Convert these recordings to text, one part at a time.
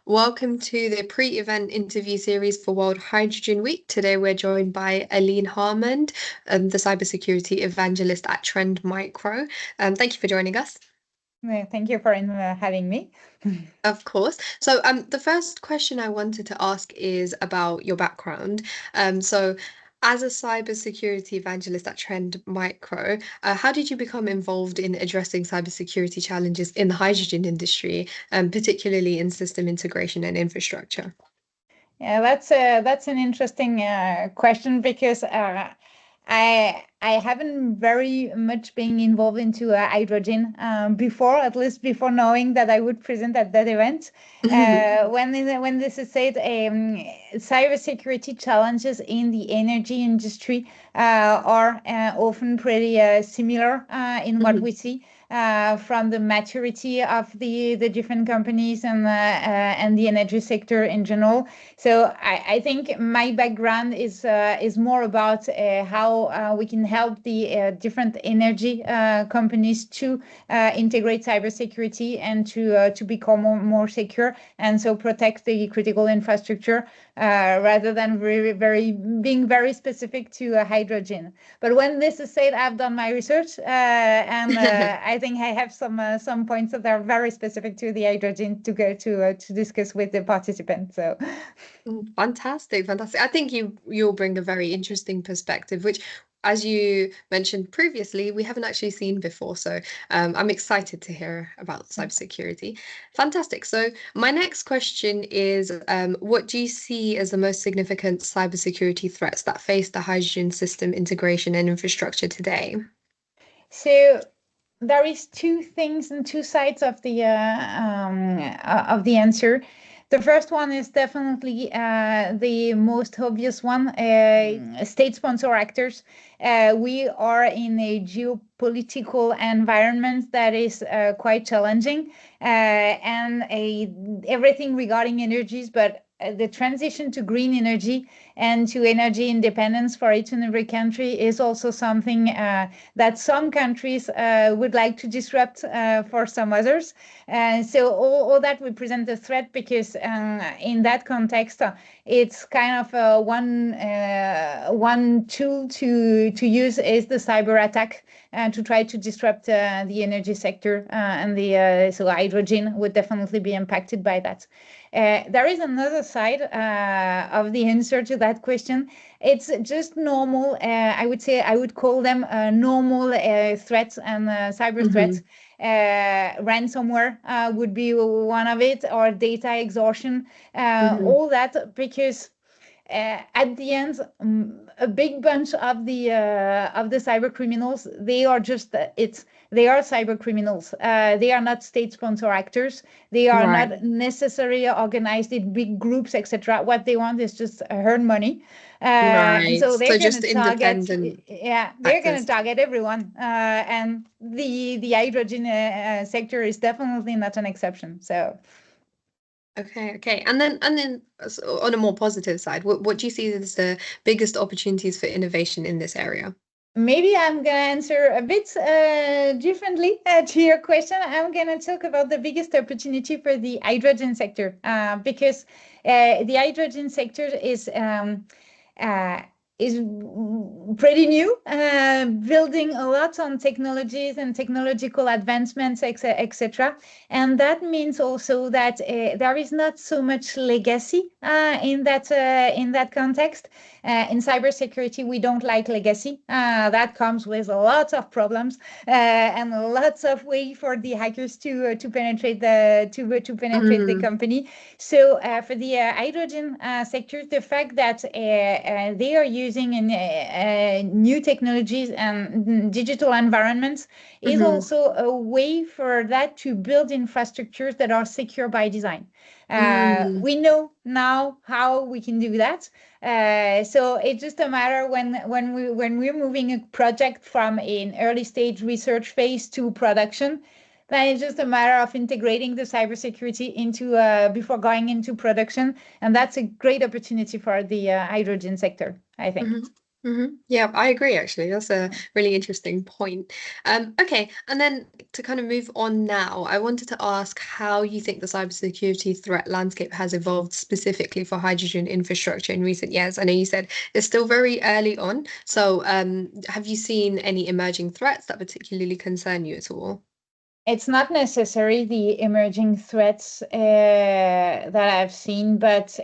Welcome to the pre-event interview series for World Hydrogen Week. Today we're joined by Aline Harmand, the Cybersecurity Evangelist at Trend Micro. Thank you for joining us. Thank you for having me. Of course. So the first question I wanted to ask is about your background. So as a cybersecurity evangelist at Trend Micro, how did you become involved in addressing cybersecurity challenges in the hydrogen industry, particularly in system integration and infrastructure? Yeah, that's an interesting question because I haven't very much been involved into hydrogen before, at least before knowing that I would present at that event. When this is said, cybersecurity challenges in the energy industry are often pretty similar in what we see. From the maturity of the different companies and the energy sector in general. So I think my background is more about how we can help the different energy companies to integrate cybersecurity and to become more secure, and so protect the critical infrastructure rather than being very specific to hydrogen. But when this is said, I've done my research and I think I have some points that are very specific to the hydrogen to go to discuss with the participants. So. Fantastic, fantastic. I think you'll bring a very interesting perspective, which, as you mentioned previously, we haven't actually seen before. So I'm excited to hear about cybersecurity. Fantastic. So my next question is, what do you see as the most significant cybersecurity threats that face the hydrogen system integration and infrastructure today? So there is two things and two sides of the answer. The first one is definitely the most obvious one, state sponsor actors. We are in a geopolitical environment that is quite challenging and everything regarding energies, but the transition to green energy and to energy independence for each and every country is also something that some countries would like to disrupt for some others. So all that represents a threat because in that context, it's kind of one tool to use is the cyber attack to try to disrupt the energy sector, and so hydrogen would definitely be impacted by that. There is another side of the answer to that question. It's just normal. I would say I would call them normal threats and cyber threats. Ransomware would be one of it, or data exhaustion. All that because at the end, a big bunch of the cyber criminals, they are cyber criminals. They are not state sponsor actors. They are not necessarily organized in big groups, etc. What they want is just earn money. And so they're going to target. They're going to target everyone. And the hydrogen sector is definitely not an exception. So. Okay. And then so on a more positive side, what do you see as the biggest opportunities for innovation in this area? Maybe I'm going to answer a bit differently to your question. I'm going to talk about the biggest opportunity for the hydrogen sector because the hydrogen sector is pretty new, building a lot on technologies and technological advancements, etc. And that means also that there is not so much legacy in that context. In cybersecurity, we don't like legacy. That comes with lots of problems and lots of way for the hackers to penetrate the company. So for the hydrogen sector, the fact that they are using new technologies and digital environments is also a way for that to build infrastructures that are secure by design. We know now how we can do that. So it's just a matter when we're moving a project from an early stage research phase to production, then it's just a matter of integrating the cybersecurity into before going into production, and that's a great opportunity for the hydrogen sector, I think. Yeah, I agree actually. That's a really interesting point. Okay, and then to kind of move on now, I wanted to ask how you think the cybersecurity threat landscape has evolved specifically for hydrogen infrastructure in recent years. I know you said it's still very early on, so have you seen any emerging threats that particularly concern you at all? It's not necessarily the emerging threats that I've seen, but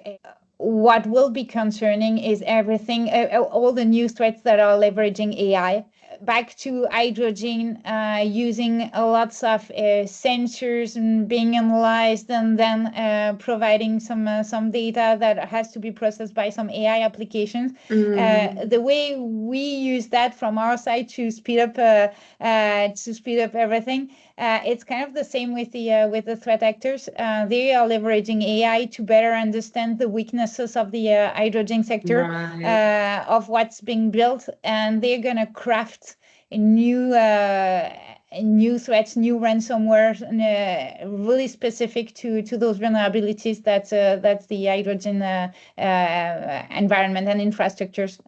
what will be concerning is everything, all the new threats that are leveraging AI. Back to hydrogen, using lots of sensors and being analyzed, and then providing some data that has to be processed by some AI applications. The way we use that from our side to speed up everything. It's kind of the same with the threat actors. They are leveraging AI to better understand the weaknesses of the hydrogen sector, Right. of what's being built, and they're gonna craft new threats, new ransomware, really specific to those vulnerabilities that the hydrogen environment and infrastructures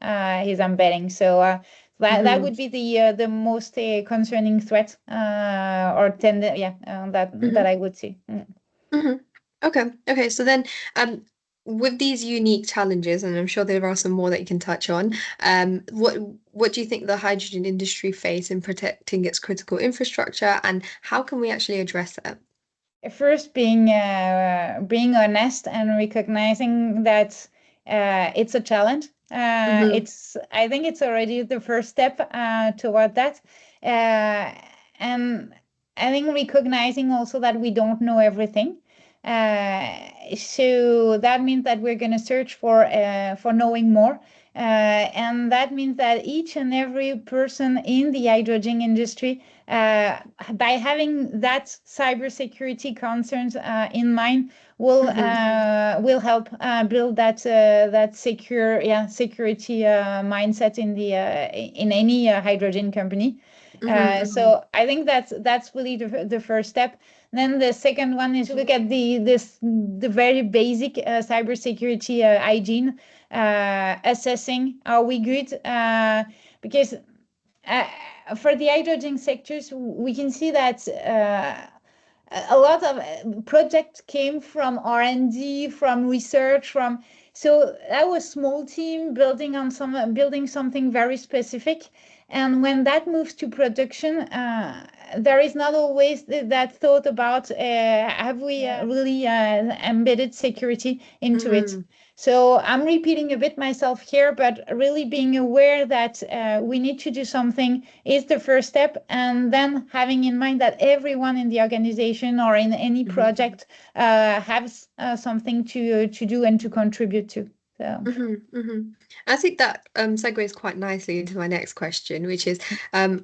is embedding. So. That would be the most concerning threat that I would see. Hmm. Okay. So then, with these unique challenges, and I'm sure there are some more that you can touch on, what do you think the hydrogen industry face in protecting its critical infrastructure, and how can we actually address it? First, being honest and recognizing that it's a challenge. I think it's already the first step toward that, and I think recognizing also that we don't know everything. So that means that we're going to search for knowing more. And that means that each and every person in the hydrogen industry, by having that cybersecurity concerns in mind, will help build that security mindset in any hydrogen company. So I think that's really the first step. Then the second one is look at the very basic cybersecurity hygiene, assessing are we good, because uh, for the hydrogen sectors we can see that a lot of projects came from R&D, from research, so that was small team building something very specific. And when that moves to production, there is not always that thought about have we really embedded security into it. So I'm repeating a bit myself here, but really being aware that we need to do something is the first step, and then having in mind that everyone in the organization or in any project has something to do and to contribute to. So. I think that segues quite nicely into my next question, which is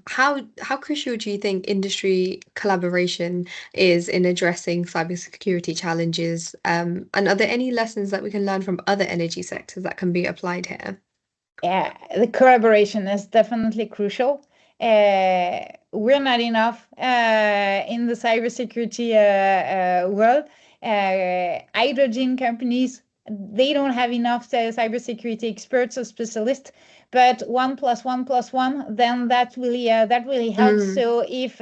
how crucial do you think industry collaboration is in addressing cybersecurity challenges? And are there any lessons that we can learn from other energy sectors that can be applied here? Yeah, the collaboration is definitely crucial. We're not enough in the cybersecurity world. Hydrogen companies, they don't have enough cybersecurity experts or specialists, but 1+1+1, then that really helps. So if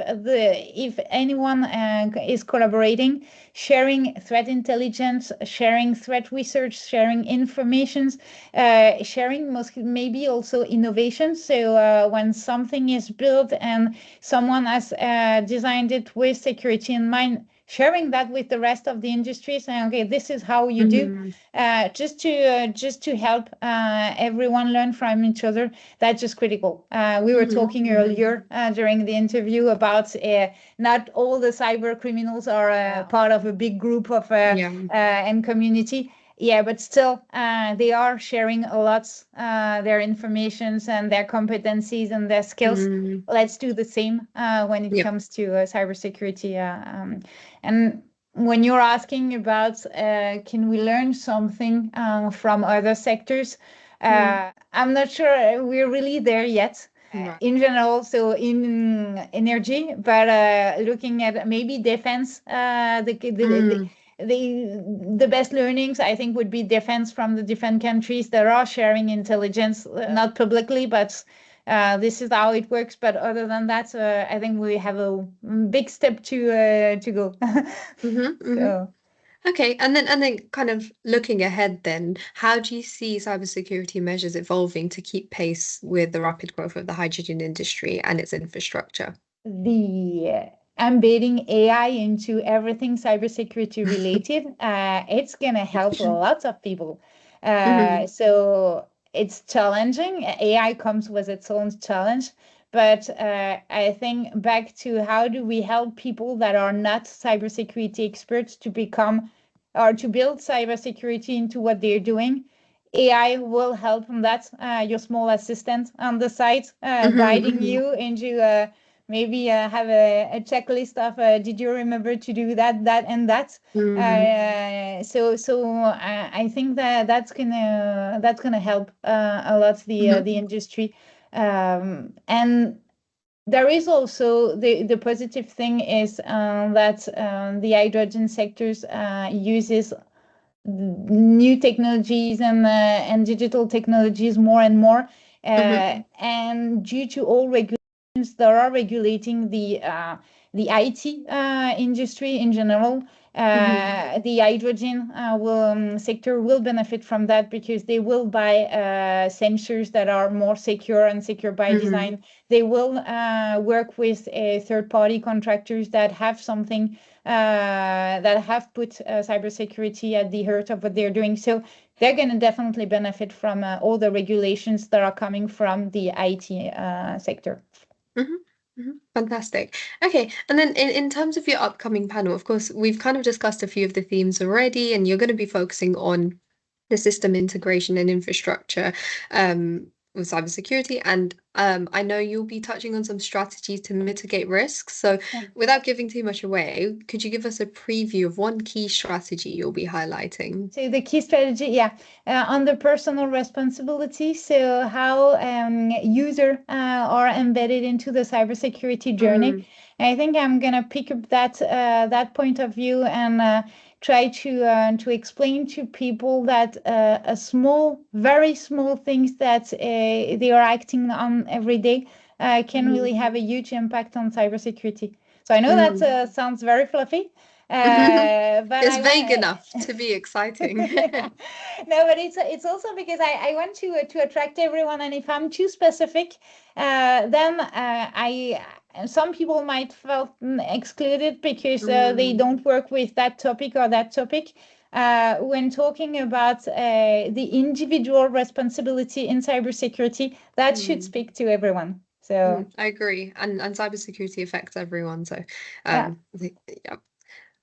anyone is collaborating, sharing threat intelligence, sharing threat research, sharing informations, sharing maybe also innovation. So when something is built and someone has designed it with security in mind, sharing that with the rest of the industry, saying, okay, this is how you do, just to help everyone learn from each other. That's just critical. We were talking earlier during the interview about not all the cyber criminals are part of a big group of and community. Yeah, but still, they are sharing a lot their informations and their competencies and their skills. Let's do the same when it comes to cybersecurity. And when you're asking about can we learn something from other sectors, I'm not sure we're really there yet. In general, so in energy, but looking at maybe defense, the best learnings, I think, would be defense from the different countries that are sharing intelligence, not publicly, but this is how it works. But other than that, I think we have a big step to go. So. Okay, and then kind of looking ahead then, how do you see cybersecurity measures evolving to keep pace with the rapid growth of the hydrogen industry and its infrastructure? The embedding AI into everything cybersecurity related, it's gonna help lots of people. So it's challenging. AI comes with its own challenge, but I think back to how do we help people that are not cybersecurity experts to become or to build cybersecurity into what they're doing. AI will help on that. Your small assistant on the site, guiding you into maybe have a checklist of did you remember to do that, and that. So I think that that's gonna help a lot the industry, and there is also the positive thing is that the hydrogen sectors uses new technologies and digital technologies more and more, and due to all regulations that are regulating the IT industry in general, the hydrogen sector will benefit from that because they will buy sensors that are more secure and secure by design. They will work with third-party contractors that have something that have put cybersecurity at the heart of what they're doing. So they're going to definitely benefit from all the regulations that are coming from the IT sector. Fantastic. Okay, and then in terms of your upcoming panel, of course, we've kind of discussed a few of the themes already, and you're going to be focusing on the system integration and infrastructure with cybersecurity. And I know you'll be touching on some strategies to mitigate risks. So without giving too much away, could you give us a preview of one key strategy you'll be highlighting? So the key strategy, on the personal responsibility. So how user are embedded into the cybersecurity journey. I think I'm gonna pick up that point of view and try to explain to people that very small things that they are acting on every day can really have a huge impact on cybersecurity. So I know that sounds very fluffy, but it's vague enough to be exciting. No, but it's also because I want to attract everyone, and if I'm too specific, then some people might feel excluded because they don't work with that topic or that topic. When talking about the individual responsibility in cybersecurity, that should speak to everyone. So I agree, and cybersecurity affects everyone. So yeah.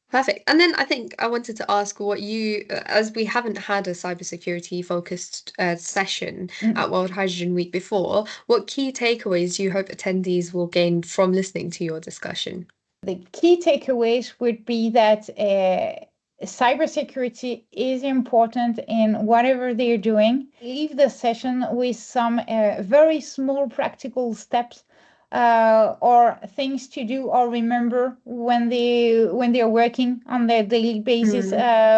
Perfect. And then I think I wanted to ask what you, as we haven't had a cybersecurity focused session at World Hydrogen Week before, what key takeaways do you hope attendees will gain from listening to your discussion? The key takeaways would be that cybersecurity is important in whatever they're doing. Leave the session with some very small practical steps or things to do or remember when they're working on their daily basis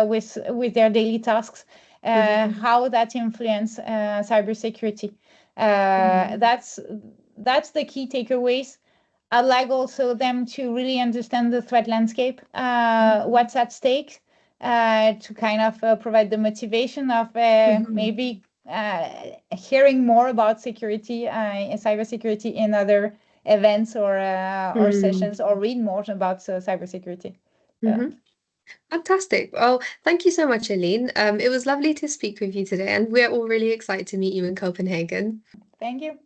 with their daily tasks, how that influence cybersecurity. That's the key takeaways. I'd like also them to really understand the threat landscape, what's at stake, to kind of provide the motivation of maybe hearing more about security, cybersecurity in other events or sessions, or read more about cybersecurity. Fantastic. Well, thank you so much, Aline. It was lovely to speak with you today, and we're all really excited to meet you in Copenhagen. Thank you.